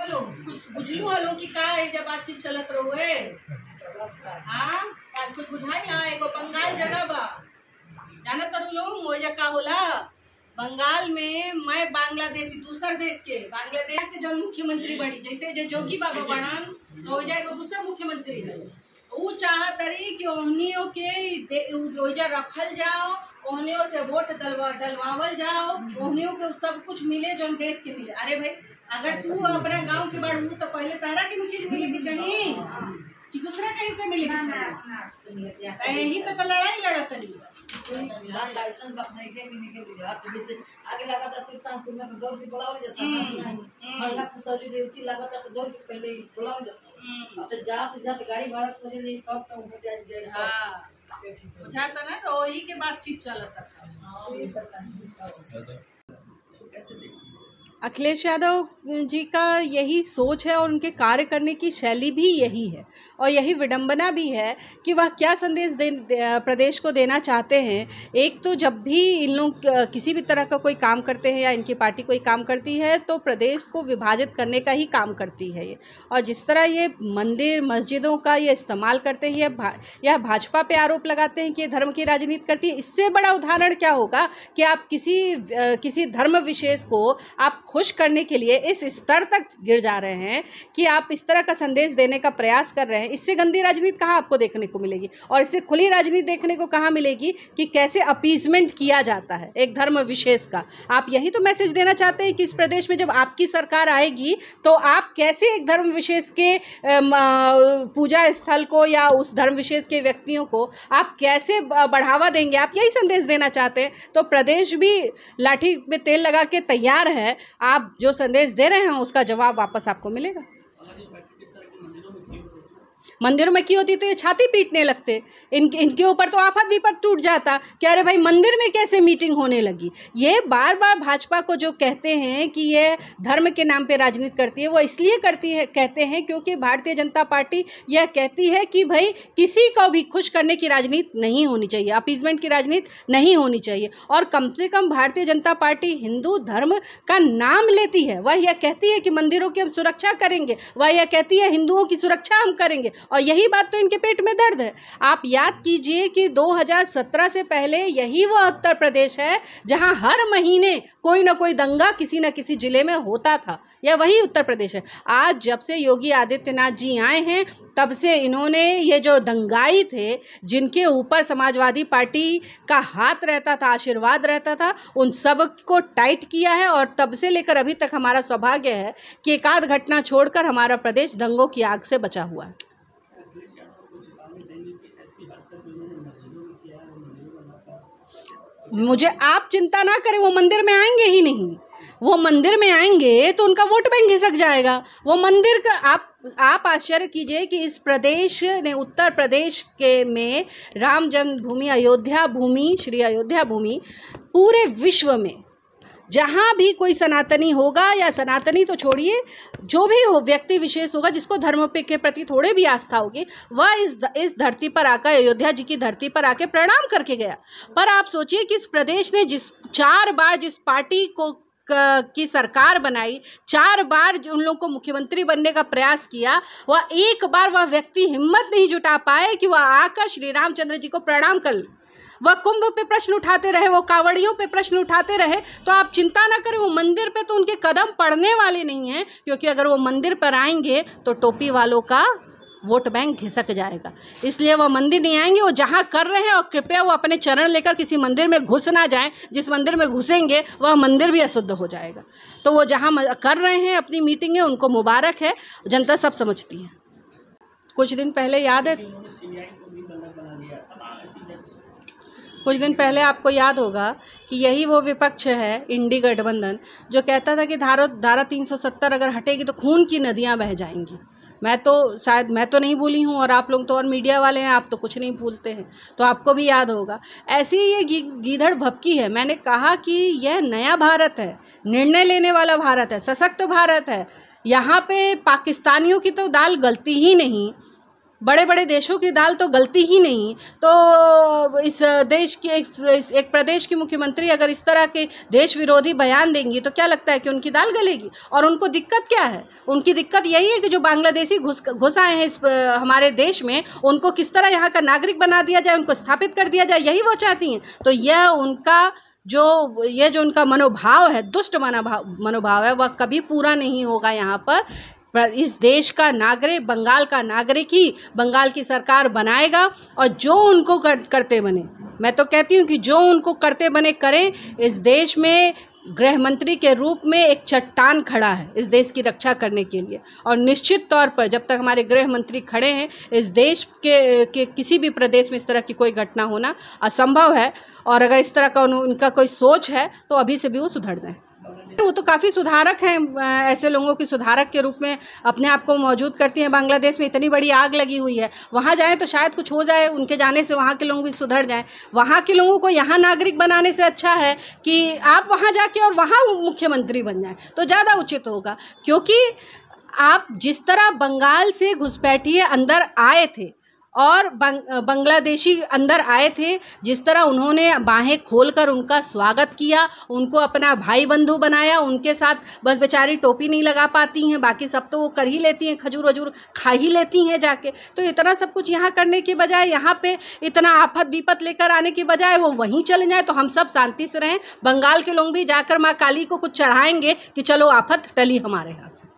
Hello कुछ बुझलू hello कि का है जब बातचीत चलत रहुए। हाँ कुछ बुझाई ना एगो बंगाल जगह बा जाना तर लोग वो जगह होला बंगाल में। मैं बांग्लादेशी दूसर देश के बांग्लादेश के जो मुख्यमंत्री बनी जैसे जो जोगी बाबा बनन तो हो जाएगा दूसरा मुख्यमंत्री है। वो चाहत रही कि ओहनियों के रखल जाओ, ओहनियों से वोट डलवावल जाओ, ओहनियों के सब कुछ मिले जो देश के मिले। अरे भाई अगर तू अपना गांव के बाड़ू तो पहले तारा के चीज मिले के चाहिए कि दूसरा कहीं के मिले के चाहिए। यही तो लड़ाई लड़त रही आगे लगा था सुल्तानपुर में दौड़ के बुलाओ जाता हल्ला कुसौली रेवती लगा था दौड़ के पहले बुलाओ जाता। अब तो जाते गाड़ी भाड़ा करे नहीं तब तो हो जाए। हां बुझाता ना तो वही के बातचीत चलता सब। हां ये पता नहीं। अखिलेश यादव जी का यही सोच है और उनके कार्य करने की शैली भी यही है और यही विडंबना भी है कि वह क्या संदेश प्रदेश को देना चाहते हैं। एक तो जब भी इन लोग किसी भी तरह का कोई काम करते हैं या इनकी पार्टी कोई काम करती है तो प्रदेश को विभाजित करने का ही काम करती है ये। और जिस तरह ये मंदिर मस्जिदों का ये इस्तेमाल करते हैं या भाजपा पे आरोप लगाते हैं कि ये धर्म की राजनीति करती है, इससे बड़ा उदाहरण क्या होगा कि आप किसी धर्म विशेष को आप खुश करने के लिए इस स्तर तक गिर जा रहे हैं कि आप इस तरह का संदेश देने का प्रयास कर रहे हैं। इससे गंदी राजनीति कहाँ आपको देखने को मिलेगी और इससे खुली राजनीति देखने को कहाँ मिलेगी कि कैसे अपीजमेंट किया जाता है एक धर्म विशेष का। आप यही तो मैसेज देना चाहते हैं कि इस प्रदेश में जब आपकी सरकार आएगी तो आप कैसे एक धर्म विशेष के पूजा स्थल को या उस धर्म विशेष के व्यक्तियों को आप कैसे बढ़ावा देंगे, आप यही संदेश देना चाहते हैं। तो प्रदेश भी लाठी में तेल लगा के तैयार है। आप जो संदेश दे रहे हैं उसका जवाब वापस आपको मिलेगा। मंदिरों में की होती तो ये छाती पीटने लगते, इनके ऊपर तो आफत विपत टूट जाता कि अरे भाई मंदिर में कैसे मीटिंग होने लगी। ये बार बार भाजपा को जो कहते हैं कि ये धर्म के नाम पे राजनीति करती है वो इसलिए करती है कहते हैं क्योंकि भारतीय जनता पार्टी यह कहती है कि भाई किसी को भी खुश करने की राजनीति नहीं होनी चाहिए, अपीजमेंट की राजनीति नहीं होनी चाहिए। और कम से कम भारतीय जनता पार्टी हिंदू धर्म का नाम लेती है, वह यह कहती है कि मंदिरों की हम सुरक्षा करेंगे, वह यह कहती है हिंदुओं की सुरक्षा हम करेंगे और यही बात तो इनके पेट में दर्द है। आप याद कीजिए कि 2017 से पहले यही वो उत्तर प्रदेश है जहां हर महीने कोई ना कोई दंगा किसी न किसी जिले में होता था, यह वही उत्तर प्रदेश है। आज जब से योगी आदित्यनाथ जी आए हैं तब से इन्होंने ये जो दंगाई थे जिनके ऊपर समाजवादी पार्टी का हाथ रहता था, आशीर्वाद रहता था, उन सब को टाइट किया है और तब से लेकर अभी तक हमारा सौभाग्य है कि एक आध घटना छोड़कर हमारा प्रदेश दंगों की आग से बचा हुआ है। मुझे आप चिंता ना करें, वो मंदिर में आएंगे ही नहीं। वो मंदिर में आएंगे तो उनका वोट बैंक खिसक जाएगा। वो मंदिर का आप आश्चर्य कीजिए कि इस प्रदेश ने उत्तर प्रदेश के में राम जन्मभूमि अयोध्या भूमि श्री अयोध्या भूमि पूरे विश्व में जहाँ भी कोई सनातनी होगा या सनातनी तो छोड़िए जो भी हो व्यक्ति विशेष होगा जिसको धर्म पे के प्रति थोड़े भी आस्था होगी वह इस धरती पर आकर अयोध्या जी की धरती पर आके प्रणाम करके गया। पर आप सोचिए कि इस प्रदेश ने चार बार जिस पार्टी को की सरकार बनाई, 4 बार उन लोगों को मुख्यमंत्री बनने का प्रयास किया, वह एक बार वह व्यक्ति हिम्मत नहीं जुटा पाए कि वह आकर श्री रामचंद्र जी को प्रणाम कर ले। वह कुंभ पे प्रश्न उठाते रहे, वो कांवड़ियों पे प्रश्न उठाते रहे। तो आप चिंता ना करें, वो मंदिर पे तो उनके कदम पड़ने वाले नहीं हैं, क्योंकि अगर वो मंदिर पर आएंगे तो टोपी वालों का वोट बैंक घिसक जाएगा। इसलिए वो मंदिर नहीं आएंगे। वो जहाँ कर रहे हैं और कृपया वो अपने चरण लेकर किसी मंदिर में घुस ना जाएं। जिस मंदिर में घुसेंगे वह मंदिर भी अशुद्ध हो जाएगा। तो वो जहाँ कर रहे हैं अपनी मीटिंगें उनको मुबारक है, जनता सब समझती है। कुछ दिन पहले याद है, कुछ दिन पहले आपको याद होगा कि यही वो विपक्ष है इंडी गठबंधन जो कहता था कि धारा 370 अगर हटेगी तो खून की नदियां बह जाएंगी। मैं तो नहीं भूली हूँ और आप लोग तो और मीडिया वाले हैं, आप तो कुछ नहीं भूलते हैं, तो आपको भी याद होगा। ऐसी ही ये गीधड़ भपकी है। मैंने कहा कि यह नया भारत है, निर्णय लेने वाला भारत है, सशक्त भारत है। यहाँ पे पाकिस्तानियों की तो दाल गलती ही नहीं। बड़े बड़े देशों की दाल तो गलती ही नहीं। तो इस देश की एक प्रदेश की मुख्यमंत्री अगर इस तरह के देश विरोधी बयान देंगी तो क्या लगता है कि उनकी दाल गलेगी? और उनको दिक्कत क्या है? उनकी दिक्कत यही है कि जो बांग्लादेशी घुस आए हैं इस हमारे देश में, उनको किस तरह यहाँ का नागरिक बना दिया जाए, उनको स्थापित कर दिया जाए, यही वो चाहती हैं। तो यह उनका जो उनका मनोभाव है, दुष्ट मनोभाव है, वह कभी पूरा नहीं होगा यहाँ पर। इस देश का नागरिक, बंगाल का नागरिक ही बंगाल की सरकार बनाएगा। और जो उनको करते बने, मैं तो कहती हूँ कि जो उनको करते बने करें। इस देश में गृह मंत्री के रूप में एक चट्टान खड़ा है इस देश की रक्षा करने के लिए। और निश्चित तौर पर जब तक हमारे गृह मंत्री खड़े हैं, इस देश के किसी भी प्रदेश में इस तरह की कोई घटना होना असंभव है। और अगर इस तरह का उनका कोई सोच है तो अभी से भी वो सुधर जाए। वो तो काफ़ी सुधारक हैं, ऐसे लोगों की सुधारक के रूप में अपने आप को मौजूद करती हैं। बांग्लादेश में इतनी बड़ी आग लगी हुई है, वहाँ जाएं तो शायद कुछ हो जाए, उनके जाने से वहाँ के लोग भी सुधर जाएं। वहाँ के लोगों को यहाँ नागरिक बनाने से अच्छा है कि आप वहाँ जाके और वहाँ मुख्यमंत्री बन जाएं तो ज़्यादा उचित होगा। क्योंकि आप जिस तरह बंगाल से घुसपैठिए अंदर आए थे और बांग्लादेशी अंदर आए थे, जिस तरह उन्होंने बाहें खोलकर उनका स्वागत किया, उनको अपना भाई बंधु बनाया, उनके साथ बस बेचारी टोपी नहीं लगा पाती हैं, बाकी सब तो वो कर ही लेती हैं, खजूर वजूर खा ही लेती हैं जाके। तो इतना सब कुछ यहाँ करने के बजाय, यहाँ पे इतना आफत विपत लेकर आने की बजाय वो वहीं चले जाएँ तो हम सब शांति से रहें। बंगाल के लोग भी जाकर माँ काली को कुछ चढ़ाएंगे कि चलो आफत टली हमारे यहाँ से।